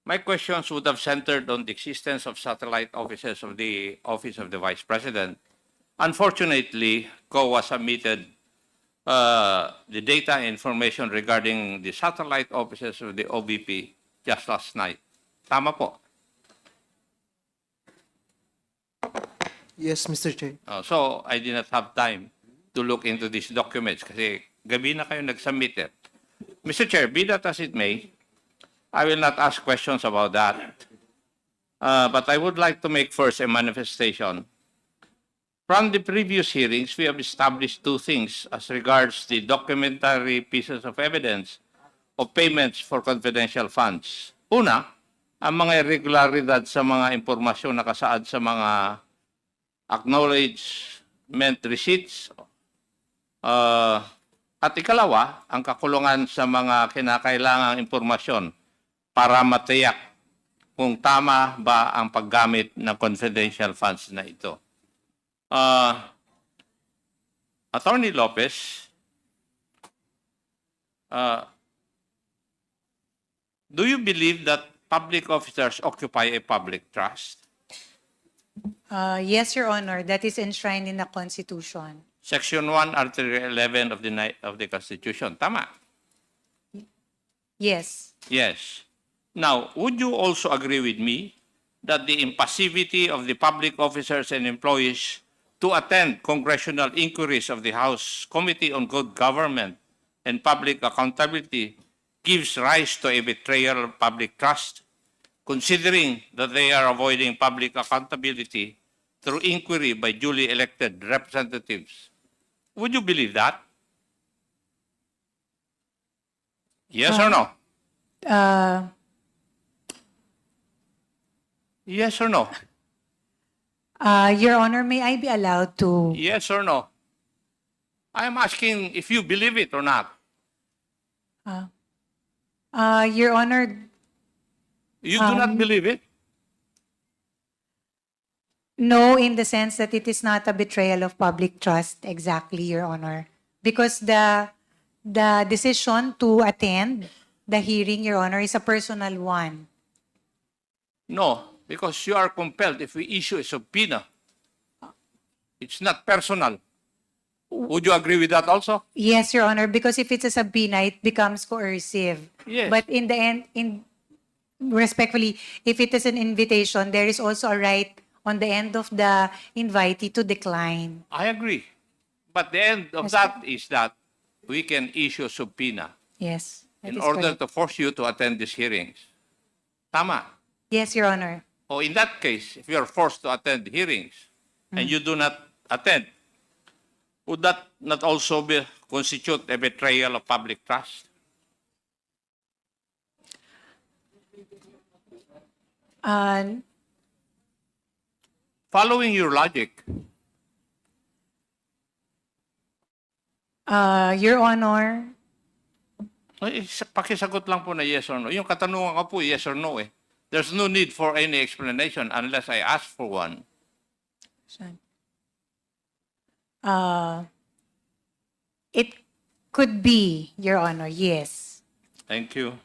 My questions would have centered on the existence of satellite offices of the Office of the Vice President. Unfortunately, COA submitted the data and information regarding the satellite offices of the OVP just last night. Tama po. Yes, Mr. Chair. So I did not have time to look into these documents kasi gabi na kayo nag-submit it. Mr. Chair, be that as it may, I will not ask questions about that. But I would like to make first a manifestation. From the previous hearings, we have established two things as regards the documentary pieces of evidence of payments for confidential funds. Una, ang mga irregularidad sa mga impormasyon nakasaad sa mga acknowledgement receipts. At ikalawa, ang kakulungan sa mga kinakailangang impormasyon para matiyak kung tama ba ang paggamit ng confidential funds na ito. Attorney Lopez, do you believe that public officers occupy a public trust? Yes, Your Honor. That is enshrined in the Constitution. Section 1, Article 11 of the Constitution. Tama? Yes. Yes. Now, would you also agree with me that the impassivity of the public officers and employees to attend congressional inquiries of the House Committee on Good Government and Public Accountability gives rise to a betrayal of public trust, considering that they are avoiding public accountability through inquiry by duly elected representatives? Would you believe that? Yes or no? Yes or no? Your Honor, may I be allowed to... Yes or no? I am asking if you believe it or not. Your Honor, You do not believe it? no, in the sense that it is not a betrayal of public trust, exactly, Your Honor. Because the decision to attend the hearing, Your Honor, is a personal one. No, because you are compelled if we issue a subpoena. It's not personal. Would you agree with that also? Yes, Your Honor, because if it's a subpoena, it becomes coercive. Yes. But in the end, respectfully, if it is an invitation, there is also a right on the end of the invitee to decline. I agree. But the end of that is that we can issue a subpoena Yes. that in is order correct. to force you to attend these hearings. Tama. Yes, Your Honor. O in that case, if you are forced to attend hearings and you do not attend, would that not also constitute a betrayal of public trust? Following your logic, Your Honor, pakisagot lang po na yes or no. Yung katanungan ko po, yes or no eh. There's no need for any explanation unless I ask for one. it could be, Your Honor, yes. Thank you.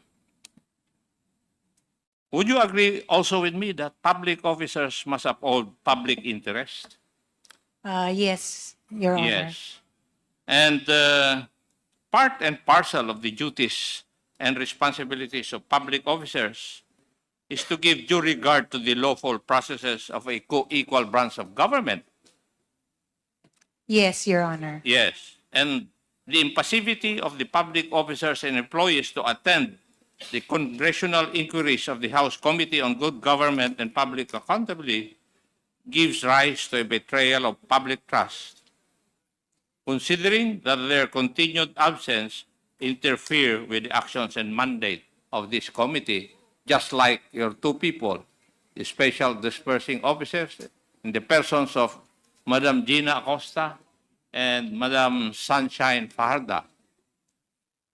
Would you agree also with me that public officers must uphold public interest? Yes, Your Honor. Yes. And part and parcel of the duties and responsibilities of public officers is to give due regard to the lawful processes of a co-equal branch of government. Yes, Your Honor. Yes. And the impassivity of the public officers and employees to attend the congressional inquiries of the House Committee on Good Government and Public Accountability gives rise to a betrayal of public trust, considering that their continued absence interfere with the actions and mandate of this committee, just like your two people, the special dispersing officers, in the persons of Madam Gina Acosta and Madam Sunshine Fajarda.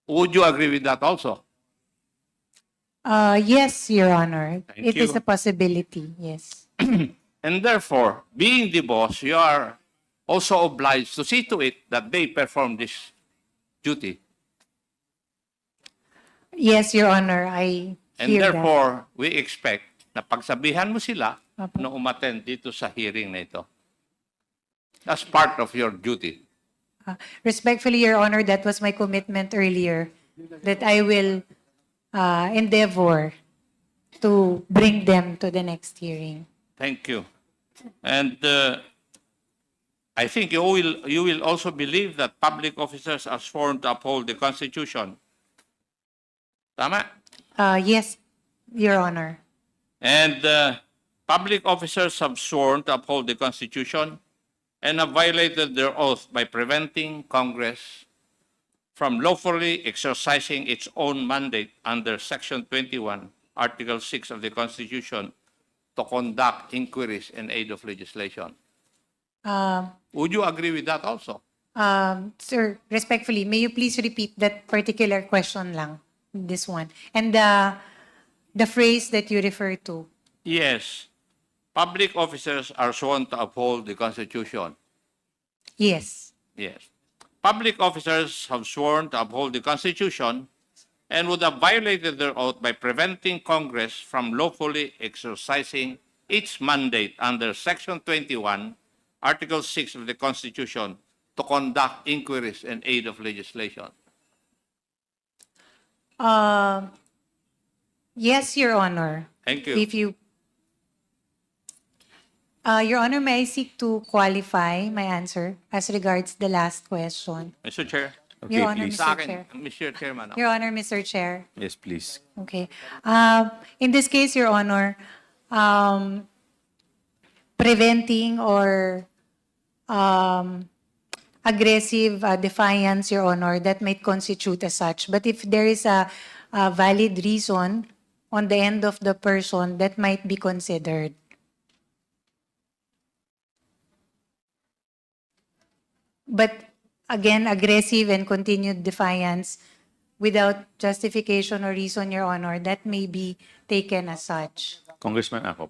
Would you agree with that also? Yes, Your Honor. Thank It is you. a possibility, yes. And therefore, being the boss, you are also obliged to see to it that they perform this duty. Yes, Your Honor. I And Hear that. therefore, we expect na pagsabihan mo sila Opo. na umattend dito sa hearing na ito. That's part of your duty. Respectfully, Your Honor, that was my commitment earlier, that I will endeavor to bring them to the next hearing. Thank you. And I think you will also believe that public officers are sworn to uphold the Constitution. Tama? Yes, Your Honor. And public officers have sworn to uphold the Constitution and have violated their oath by preventing Congress from lawfully exercising its own mandate under Section 21, Article 6 of the Constitution to conduct inquiries in aid of legislation. Would you agree with that also? Sir, respectfully, may you please repeat that particular question lang, this one, and the phrase that you refer to? Yes. Public officers are sworn to uphold the Constitution. Yes. Yes. Public officers have sworn to uphold the Constitution and would have violated their oath by preventing Congress from lawfully exercising its mandate under Section 21, Article 6 of the Constitution to conduct inquiries in aid of legislation. Yes, Your Honor. Thank you. If you, Your Honor, may I seek to qualify my answer as regards the last question? Mr. Chair. Okay, Your Honor, please. Sa Mr. Chair. akin, Mr. Chairman. Your Honor, Mr. Chair. Yes, please. Okay. In this case, Your Honor, preventing or aggressive defiance, Your Honor, that might constitute as such. But if there is a valid reason on the end of the person, that might be considered. But again, aggressive and continued defiance without justification or reason, Your Honor, that may be taken as such. Congressman Acop.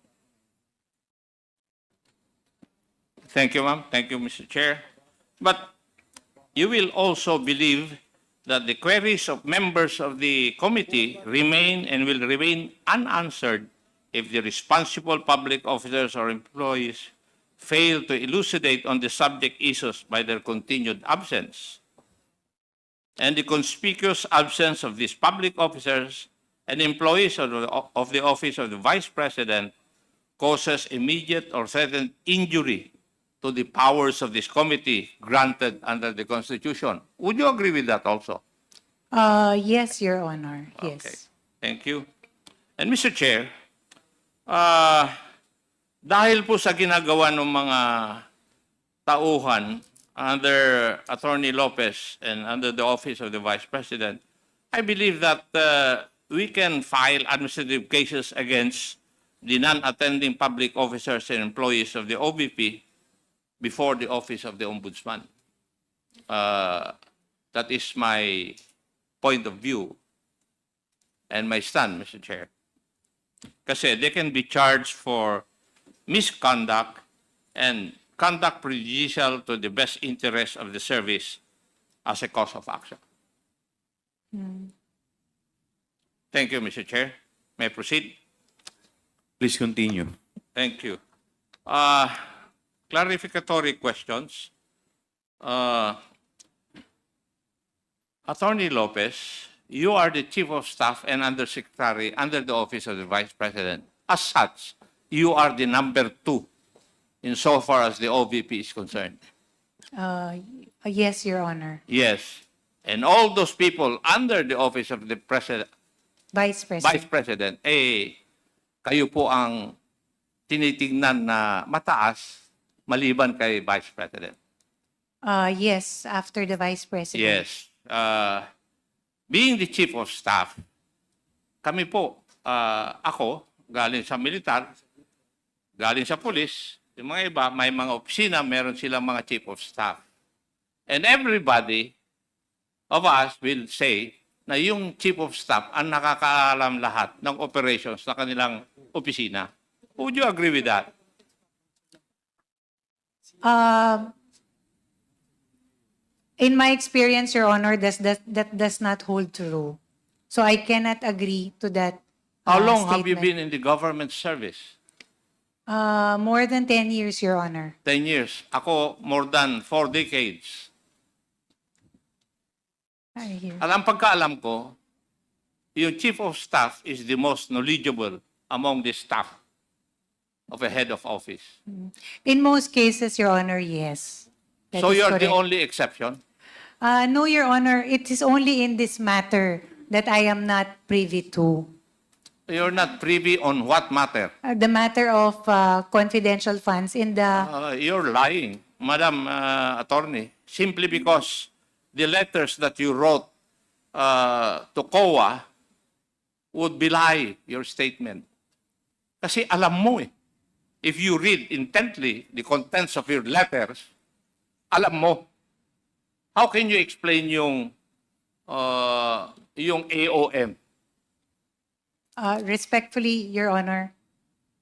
Thank you, ma'am. Thank you, Mr. Chair. But you will also believe that the queries of members of the committee remain and will remain unanswered if the responsible public officers or employees fail to elucidate on the subject issues by their continued absence. And the conspicuous absence of these public officers and employees of the Office of the Vice President causes immediate or threatened injury to the powers of this committee granted under the Constitution. Would you agree with that also? Yes, Your Honor. Yes. Okay. Thank you. And Mr. Chair, dahil po sa ginagawa ng mga tauhan under Attorney Lopez and under the Office of the Vice President, I believe that we can file administrative cases against the non-attending public officers and employees of the OVP before the Office of the Ombudsman. That is my point of view and my stand, Mr. Chair. Kasi they can be charged for misconduct and conduct prejudicial to the best interest of the service as a cause of action. Thank you, Mr. Chair. May I proceed? Please continue. Thank you. Clarificatory questions. Attorney Lopez, you are the Chief of Staff and Undersecretary under the Office of the Vice President. As such, you are the number 2 insofar as the OVP is concerned. Yes, Your Honor. Yes. And all those people under the Office of the Vice President. Vice President, kayo po ang tinitingnan na mataas maliban kay Vice President. Yes, after the Vice President. Yes. Being the Chief of Staff, kami po, ako, galing sa militar, galing sa pulis, yung mga iba, may mga opisina, meron silang mga Chief of Staff. And everybody of us will say na yung Chief of Staff ang nakakaalam lahat ng operations na kanilang opisina. Would you agree with that? In my experience, Your Honor, that does not hold true. So I cannot agree to that How long have you statement. been in the government service? More than 10 years, Your Honor. 10 years. Ako, more than 4 decades. I hear. At ang pagkaalam ko, yung chief of staff is the most knowledgeable among the staff of a head of office. In most cases, Your Honor, yes. That So is you're the correct. only exception? No, Your Honor, it is only in this matter that I am not privy to. You're not privy on what matter? The matter of confidential funds in the... You're lying, Madam Attorney, simply because the letters that you wrote to COA would belie your statement. Kasi alam mo eh, if you read intently the contents of your letters, alam mo. How can you explain yung AOM? Respectfully, Your Honor,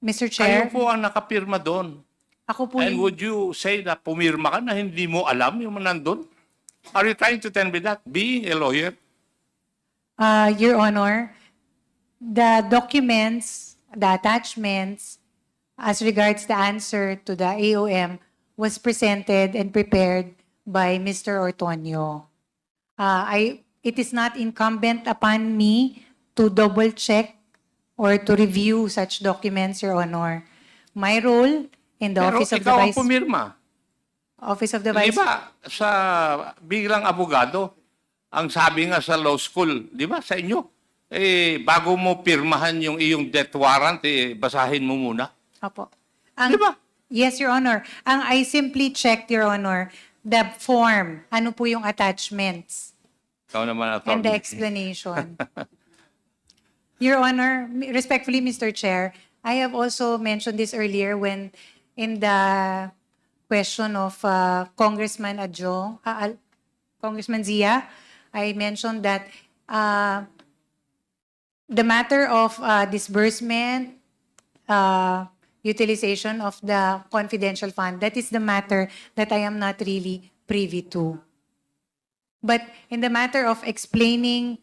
Mr. Kayo Chair, po ang nakapirma doon. ako po And would you say na pumirma ka na hindi mo alam yung nandun? Are you trying to tell me that, being a lawyer? Your Honor, the documents, the attachments, as regards the answer to the AOM was presented and prepared by Mr. Ortonio. It is not incumbent upon me to double-check or to review such documents, Your Honor. My role in the Pero Office of the ikaw ang Vice... pumirma. Office of the Di Vice... ba, sa bilang abogado, ang sabi nga sa law school, di ba, sa inyo, bago mo pirmahan yung iyong death warrant, basahin mo muna. Opo. Di ba? Yes, Your Honor. I simply checked, Your Honor, the form. Ano po yung attachments Ikaw naman, and the attorney. explanation. Your Honor, respectfully, Mr. Chair, I have also mentioned this earlier when in the question of Congressman Adjong, Congressman Zia, I mentioned that the matter of disbursement, utilization of the confidential fund, that is the matter that I am not really privy to. But in the matter of explaining,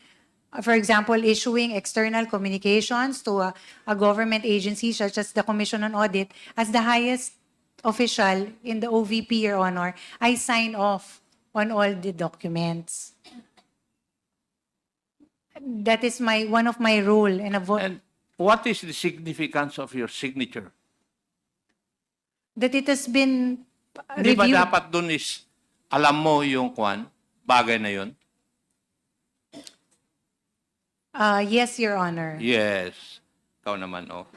for example, issuing external communications to a government agency such as the Commission on Audit, as the highest official in the OVP, Your Honor, I sign off on all the documents. That is one of my role in And what is the significance of your signature? that it has been Di ba reviewed. dapat dun is, alam mo yung bagay na yun? Yes, Your Honor. Yes. Ikaw naman, oh.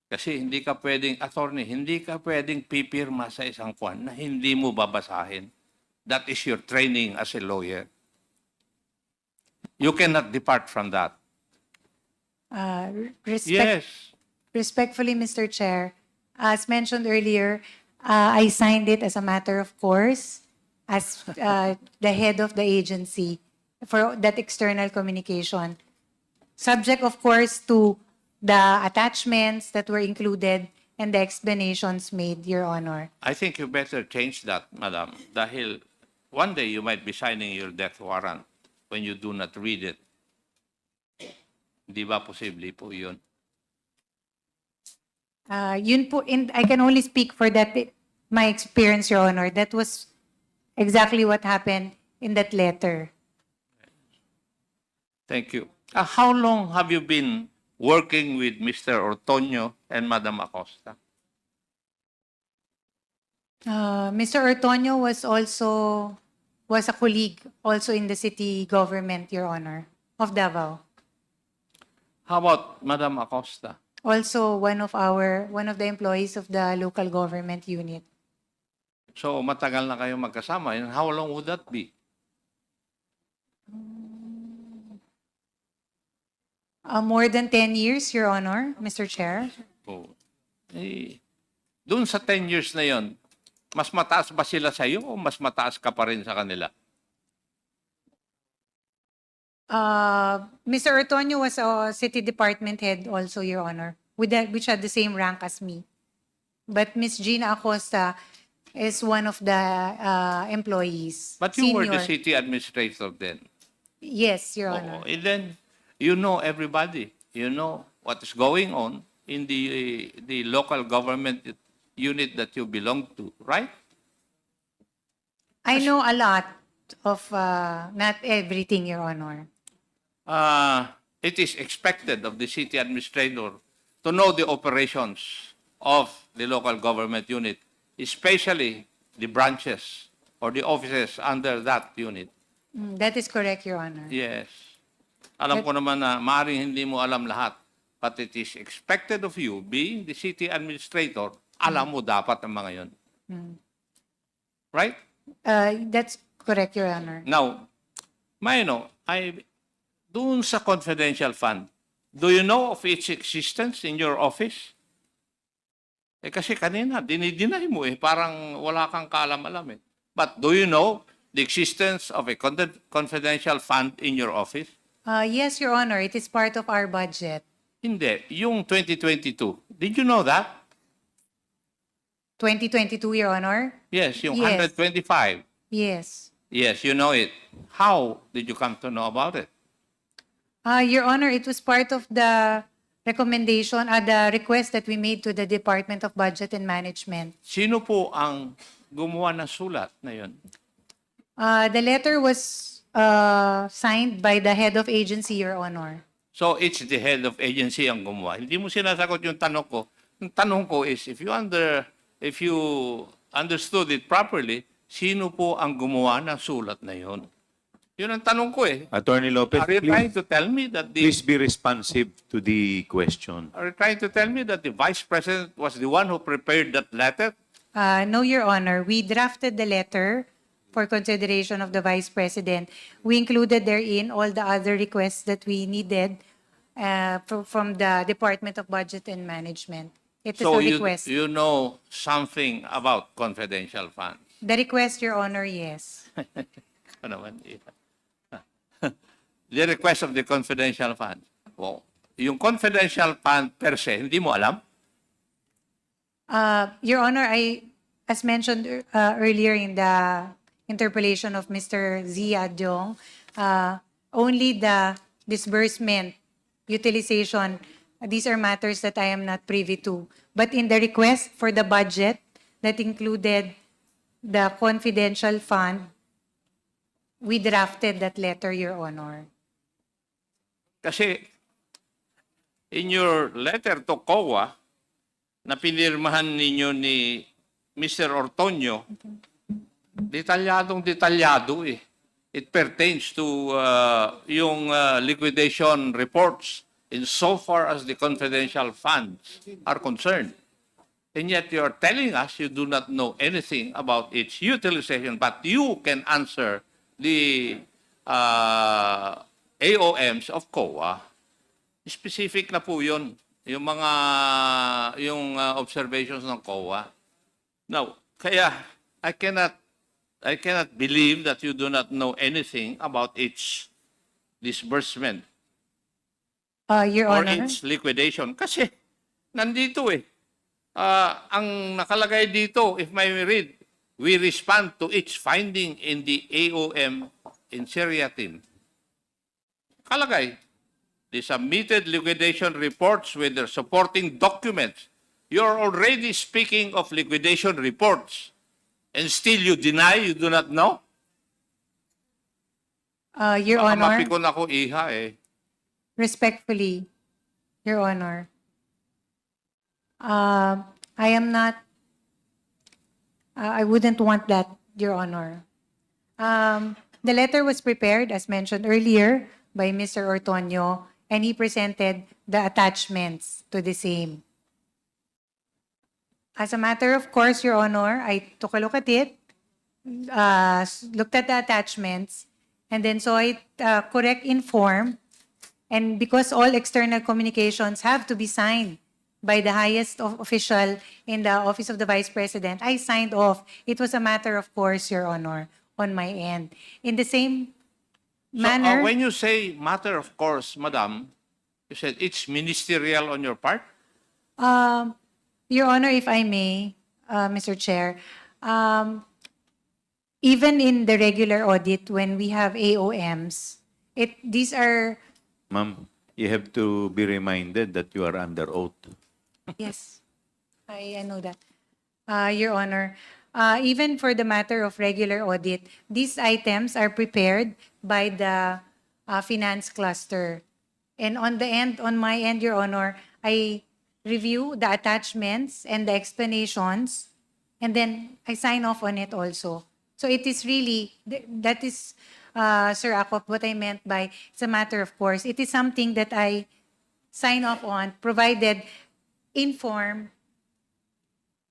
Kasi hindi ka pwedeng, attorney, hindi ka pwedeng pipirma sa isang na hindi mo babasahin. That is your training as a lawyer. You cannot depart from that. Yes. Respectfully, Mr. Chair, as mentioned earlier, I signed it as a matter of course as the head of the agency for that external communication. Subject, of course, to the attachments that were included and the explanations made, Your Honor. I think you better change that, madam. Dahil one day you might be signing your death warrant when you do not read it. Di ba posible po yun? Yun po, I can only speak for that, my experience, Your Honor. That was exactly what happened in that letter. Thank you. How long have you been working with Mr. Ortonio and Madam Acosta? Mr. Ortonio was a colleague also in the city government, Your Honor, of Davao. How about Madam Acosta? Also one of the employees of the local government unit. So matagal na kayo magkasama. And how long would that be? More than 10 years, Your Honor, Mr. Chair. Oh. Doon sa 10 years na yon, mas mataas ba sila sa iyo o mas mataas ka pa rin sa kanila? Mr. Ortonio was a city department head also, Your Honor, which had the same rank as me. But Ms. Gina Acosta is one of the employees. But you were the senior. city administrator then. Yes, Your Oo. Honor. And then, You know everybody. You know what is going on in the local government unit that you belong to, right? I know a lot of, not everything, Your Honor. It is expected of the city administrator to know the operations of the local government unit, especially the branches or the offices under that unit. That is correct, Your Honor. Yes. Alam ko naman na maaaring hindi mo alam lahat, but it is expected of you, being the city administrator, alam mo dapat ang mga yon. Right? That's correct, Your Honor. Now, doon sa confidential fund, do you know of its existence in your office? Eh kasi kanina, dinideny mo parang wala kang kaalam-alam eh. But do you know the existence of a confidential fund in your office? Yes, Your Honor. It is part of our budget. Hindi. Yung 2022, did you know that? 2022, Your Honor? Yes, yung Yes. 125. Yes. Yes, you know it. How did you come to know about it? Your Honor, it was part of the recommendation, the request that we made to the Department of Budget and Management. Sino po ang gumawa ng sulat na yun? The letter was signed by the head of agency, Your Honor. So it's the head of agency ang gumawa. Hindi mo sinasagot yung tanong ko. Yung tanong ko is, if you understood it properly, sino po ang gumawa ng sulat na yun? Yun ang tanong ko eh. Attorney Lopez, Are you trying please, to tell me that please be responsive to the question. Are you trying to tell me that the Vice President was the one who prepared that letter? No, Your Honor. We drafted the letter for consideration of the Vice President. We included therein all the other requests that we needed from the Department of Budget and Management. It is So a request. you know something about confidential funds. The request, Your Honor, yes. Ano naman, the request of the confidential fund. Well, yung confidential fund per se, hindi mo alam? Your Honor, as mentioned earlier in the interpellation of Mr. Zia Diong, only the disbursement, utilization, these are matters that I am not privy to. But in the request for the budget that included the confidential fund, we drafted that letter, Your Honor. Kasi in your letter to COA na pinirmahan ninyo ni Mr. Ortonio, detalyado eh. It pertains to yung liquidation reports insofar as the confidential funds are concerned. And yet you are telling us you do not know anything about its utilization, but you can answer the AOMs of COA. Specific na po yun, yung mga observations ng COA. Now, kaya I cannot believe that you do not know anything about its disbursement Your or Honor. its liquidation. Kasi nandito eh. Ang nakalagay dito, if may read, we respond to each finding in the AOM in seriatim. Kalagay, the submitted liquidation reports with their supporting documents. You're already speaking of liquidation reports, and still you deny you do not know? Your Baka Honor, mapikon ako iha eh. respectfully, Your Honor, I am not, I wouldn't want that, Your Honor. The letter was prepared, as mentioned earlier, by Mr. Ortonio, and he presented the attachments to the same. As a matter of course, Your Honor, I took a look at it, looked at the attachments, and then saw it correct in form. And because all external communications have to be signed by the highest official in the Office of the Vice President, I signed off. It was a matter of course, Your Honor, on my end. In the same manner, When you say matter of course, Madam, you said it's ministerial on your part? Your Honor, if I may, Mr. Chair, even in the regular audit, when we have AOMs, these are Ma'am, you have to be reminded that you are under oath. Yes, I know that. Your Honor, even for the matter of regular audit, these items are prepared by the finance cluster. And on my end, Your Honor, I review the attachments and the explanations, and then I sign off on it also. So it is really, that is, Sir Akop, what I meant by it's a matter of course. It is something that I sign off on, provided in form,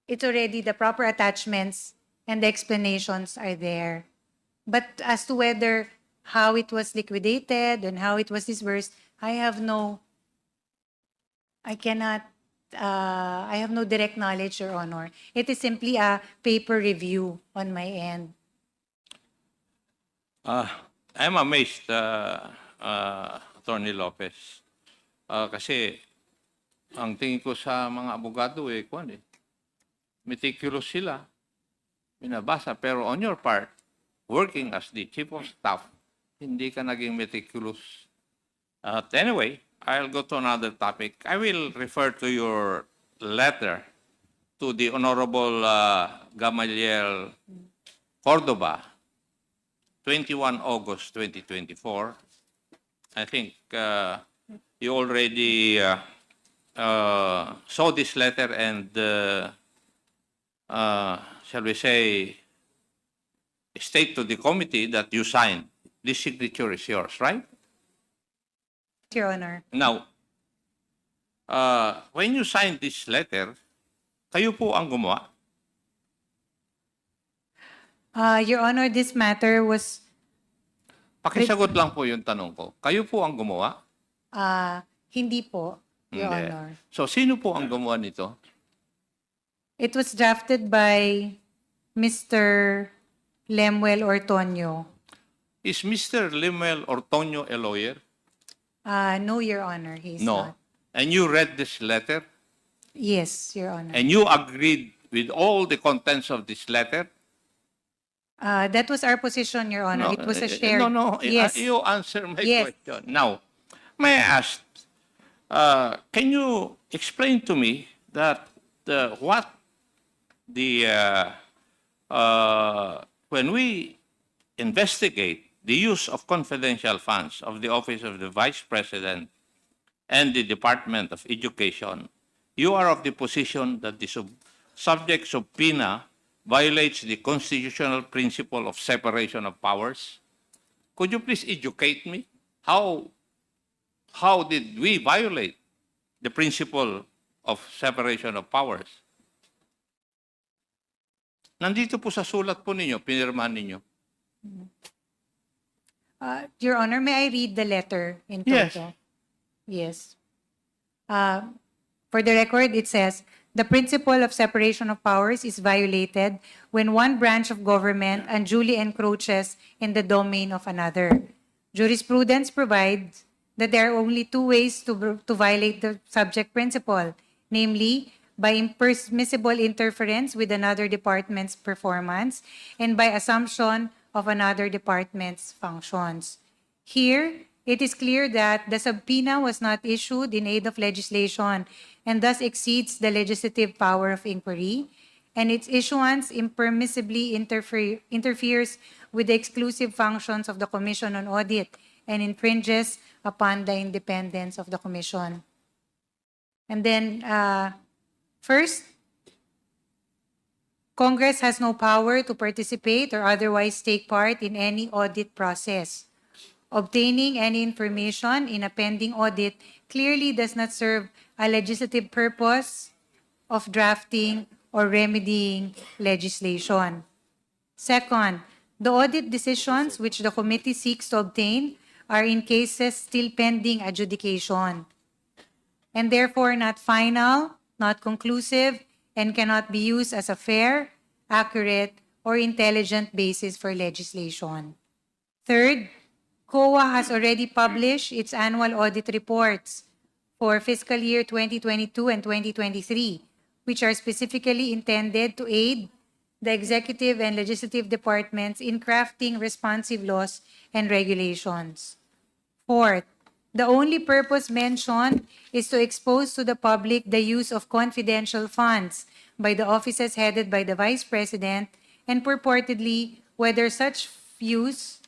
it's already the proper attachments and the explanations are there. But as to whether how it was liquidated and how it was disbursed, I have no direct knowledge, Your Honor. It is simply a paper review on my end. I'm amazed, Attorney Lopez. Kasi ang tingin ko sa mga abogado meticulous sila, binabasa. Pero on your part, working as the chief of staff, hindi ka naging meticulous. Anyway, I'll go to another topic. I will refer to your letter to the Honorable Gamaliel Cordoba, 21 August 2024. I think you already saw this letter and, shall we say, state to the committee that you signed. This signature is yours, right? Your Honor. Now, when you signed this letter, kayo po ang gumawa? Your Honor, this matter was Pakisagot lang po yung tanong ko. Kayo po ang gumawa? hindi po, Your Hindi. Honor. So, sino po ang gumawa nito? It was drafted by Mr. Lemuel Ortonio. Is Mr. Lemuel Ortonio a lawyer? No, Your Honor, he's No. not. And you read this letter? Yes, Your Honor. And you agreed with all the contents of this letter? That was our position, Your Honor. It was a shared. No. Yes. You answer my Yes. question. Now, may I ask, can you explain to me that when we investigate the use of confidential funds of the Office of the Vice President and the Department of Education, you are of the position that the subject subpoena violates the constitutional principle of separation of powers? Could you please educate me? How did we violate the principle of separation of powers? Nandito po sa sulat po ninyo, pinirmahan ninyo. Your Honor, may I read the letter in Yes. total? Yes. For the record, it says, the principle of separation of powers is violated when one branch of government unduly encroaches in the domain of another. Jurisprudence provides that there are only two ways to violate the subject principle, namely, by impermissible interference with another department's performance and by assumption of another department's functions. Here, it is clear that the subpoena was not issued in aid of legislation and thus exceeds the legislative power of inquiry, and its issuance impermissibly interferes with the exclusive functions of the Commission on Audit and infringes upon the independence of the Commission. And then, first, Congress has no power to participate or otherwise take part in any audit process. Obtaining any information in a pending audit clearly does not serve a legislative purpose of drafting or remedying legislation. Second, the audit decisions which the committee seeks to obtain are in cases still pending adjudication and therefore not final, not conclusive, and cannot be used as a fair, accurate, or intelligent basis for legislation. Third, COA has already published its annual audit reports for fiscal year 2022 and 2023, which are specifically intended to aid the executive and legislative departments in crafting responsive laws and regulations. Fourth, The only purpose mentioned is to expose to the public the use of confidential funds by the offices headed by the Vice President and purportedly whether such use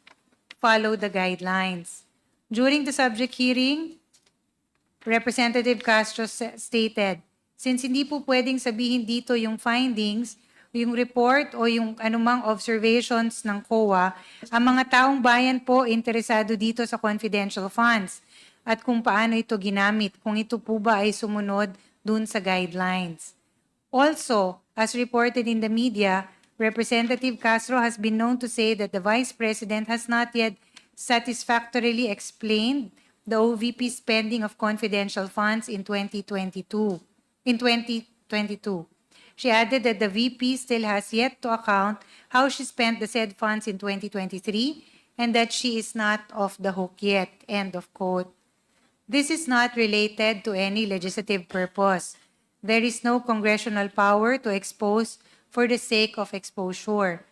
follow the guidelines. During the subject hearing, Representative Castro stated, since hindi po pwedeng sabihin dito yung findings, yung report o yung anumang observations ng COA, ang mga taong bayan po interesado dito sa confidential funds at kung paano ito ginamit, kung ito po ba ay sumunod dun sa guidelines. Also, as reported in the media, Representative Castro has been known to say that the Vice President has not yet satisfactorily explained the OVP spending of confidential funds in 2022. She added that the VP still has yet to account how she spent the said funds in 2023 and that she is not off the hook yet. End of quote. This is not related to any legislative purpose. There is no congressional power to expose for the sake of exposure.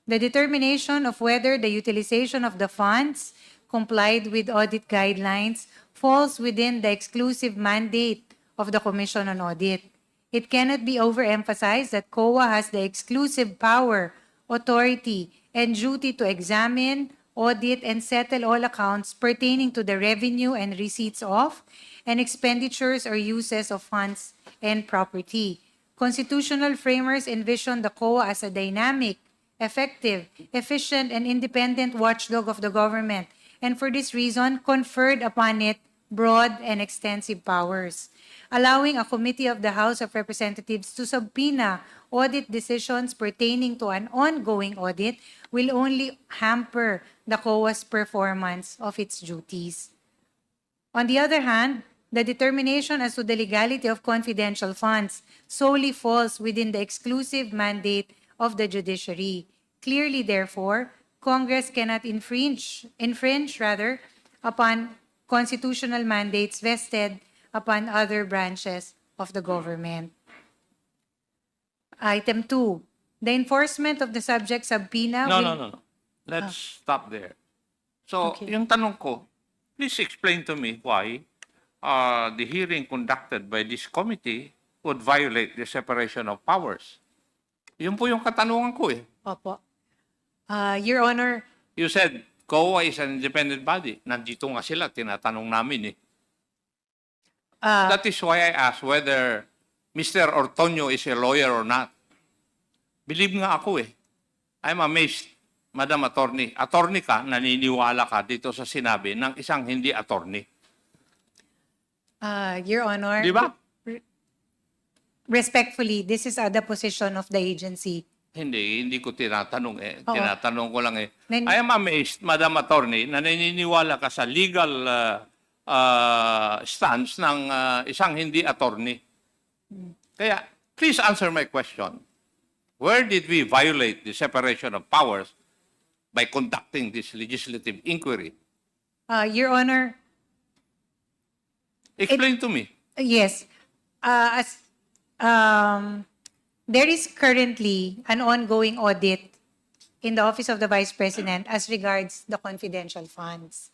The determination of whether the utilization of the funds complied with audit guidelines falls within the exclusive mandate of the Commission on Audit. It cannot be overemphasized that COA has the exclusive power, authority, and duty to examine, audit, and settle all accounts pertaining to the revenue and receipts of, and expenditures or uses of funds and property. Constitutional framers envision the COA as a dynamic, effective, efficient, and independent watchdog of the government, and for this reason conferred upon it broad and extensive powers. Allowing a committee of the House of Representatives to subpoena audit decisions pertaining to an ongoing audit will only hamper the COA's performance of its duties. On the other hand, the determination as to the legality of confidential funds solely falls within the exclusive mandate of the judiciary. Clearly, therefore, Congress cannot infringe upon constitutional mandates vested upon other branches of the government. Item 2, the enforcement of the subject subpoena No. Let's stop there. So, Okay. yung tanong ko, please explain to me why the hearing conducted by this committee would violate the separation of powers. Yun po yung katanungan ko eh. Opo. Your Honor, You said COA is an independent body. Nandito nga sila, tinatanong namin eh. That is why I asked whether Mr. Ortonio is a lawyer or not. Believe nga ako eh. I'm amazed, Madam Attorney. Attorney ka, naniniwala ka dito sa sinabi ng isang hindi attorney. Your Honor, Di ba? respectfully, this is the position of the agency. Hindi ko tinatanong eh. Oo. Tinatanong ko lang eh. Nen- I am amazed, Madam Attorney, na naniniwala ka sa legal stance ng isang hindi attorney. Kaya, please answer my question. Where did we violate the separation of powers by conducting this legislative inquiry? Your Honor, Explain to me. yes. There is currently an ongoing audit in the Office of the Vice President as regards the confidential funds.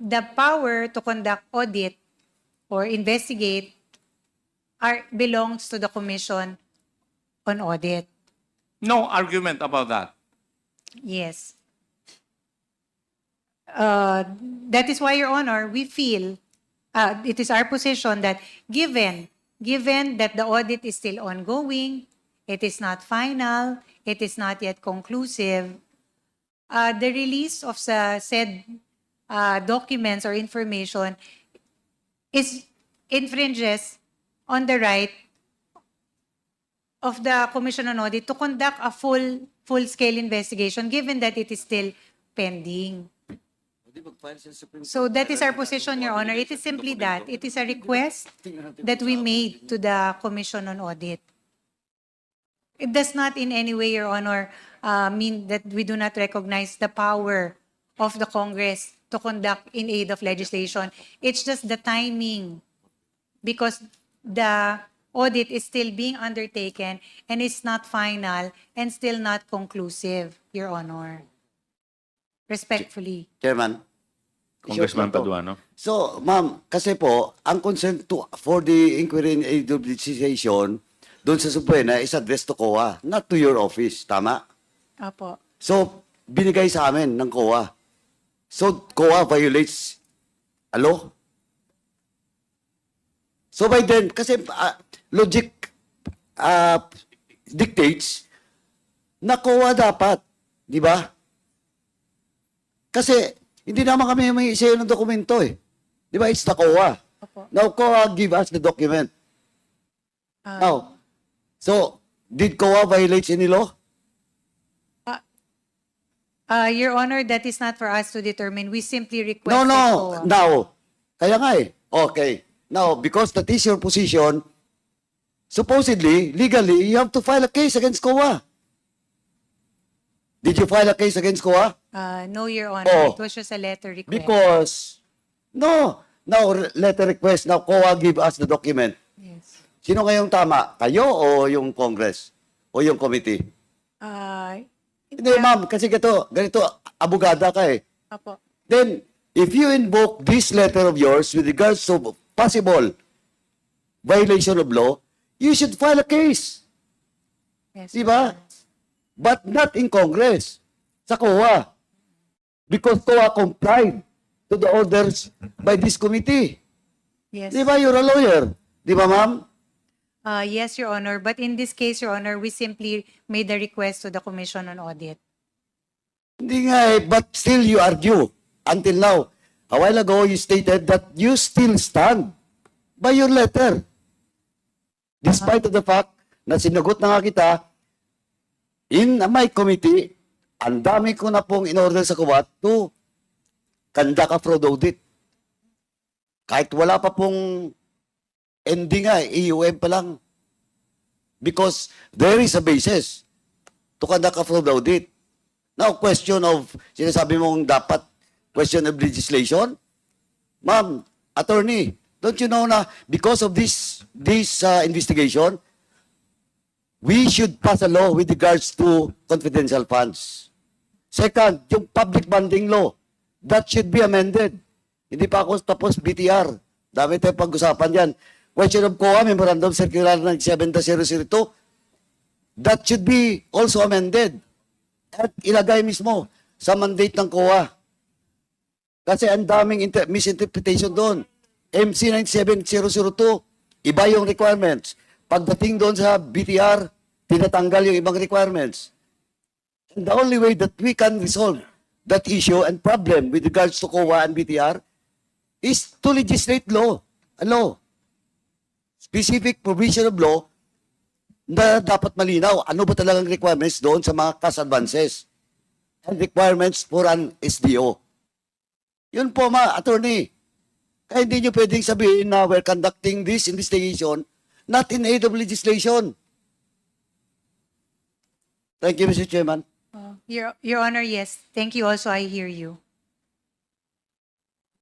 The power to conduct audit or investigate belongs to the Commission on Audit. No argument about that. Yes. That is why, Your Honor, we feel it is our position that given that the audit is still ongoing, it is not final, it is not yet conclusive, the release of said documents or information infringes on the right of the Commission on Audit to conduct a full-scale investigation given that it is still pending. So that is our position, Your Honor. It is simply that. It is a request that we made to the Commission on Audit. It does not in any way, Your Honor, mean that we do not recognize the power of the Congress to conduct in aid of legislation. It's just the timing because the audit is still being undertaken and it's not final and still not conclusive, Your Honor. Respectfully. Chairman, Congressman Short lang to. Paduano. So, ma'am, kasi po, ang consent for the inquiry and identification doon sa Suprema is addressed to COA, not to your office. Tama? Opo. So, binigay sa amin ng COA. So, COA violates a law. So, by then, kasi logic dictates na COA dapat. Di ba? Kasi, hindi naman kami may isayo ng dokumento eh. Di ba? It's the COA. Opo. Now, COA give us the document. Now, so, did COA violate any law? Your Honor, that is not for us to determine. We simply request No, no. COA. Now, kaya nga eh. Okay. Now, because that is your position, supposedly, legally, you have to file a case against COA. Did you file a case against COA? No, Your Honor. Oh. It was just a letter request. Because, no. Now, letter request. Now, COA give us the document. Yes. Sino ngayong tama? Kayo o yung Congress? O yung committee? Hindi, ma'am. Kasi ganito, abogada ka eh. Opo. Then, if you invoke this letter of yours with regards to possible violation of law, you should file a case. Yes. Di ba? But not in Congress. Sa COA. Because COA complied to the orders by this committee. Yes. Di ba? You're a lawyer. Di ba, ma'am? Yes, Your Honor. But in this case, Your Honor, we simply made a request to the Commission on Audit. Hindi nga eh. But still you argue. Until now. A while ago, you stated that you still stand by your letter. Despite of the fact na sinagot na nga kita, in my committee, ang dami ko na pong in-order sa kuwat to conduct a fraud audit. Kahit wala pa pong ending nga, EUM pa lang. Because there is a basis to conduct a fraud audit. Now, question of, sinasabi mong dapat, question of legislation? Ma'am, attorney, don't you know na because of this investigation, we should pass a law with regards to confidential funds. Second, yung public funding law, that should be amended. Hindi pa ako tapos BTR. Dami tayong pag-usapan yan. Question of COA, Memorandum Circular ng 7002, that should be also amended. At ilagay mismo sa mandate ng COA. Kasi ang daming misinterpretation doon. MC 97002, iba yung requirements. Pagdating doon sa BTR, tinatanggal yung ibang requirements. And the only way that we can resolve that issue and problem with regards to COA and BTR is to legislate law. A law. Specific provision of law na dapat malinaw. Ano ba talagang requirements doon sa mga cash advances and requirements for an SDO. Yun po, attorney. Kaya hindi nyo pwedeng sabihin na we're conducting this investigation not in aid of legislation. Thank you, Mr. Chairman. Your Honor, yes. Thank you also. I hear you.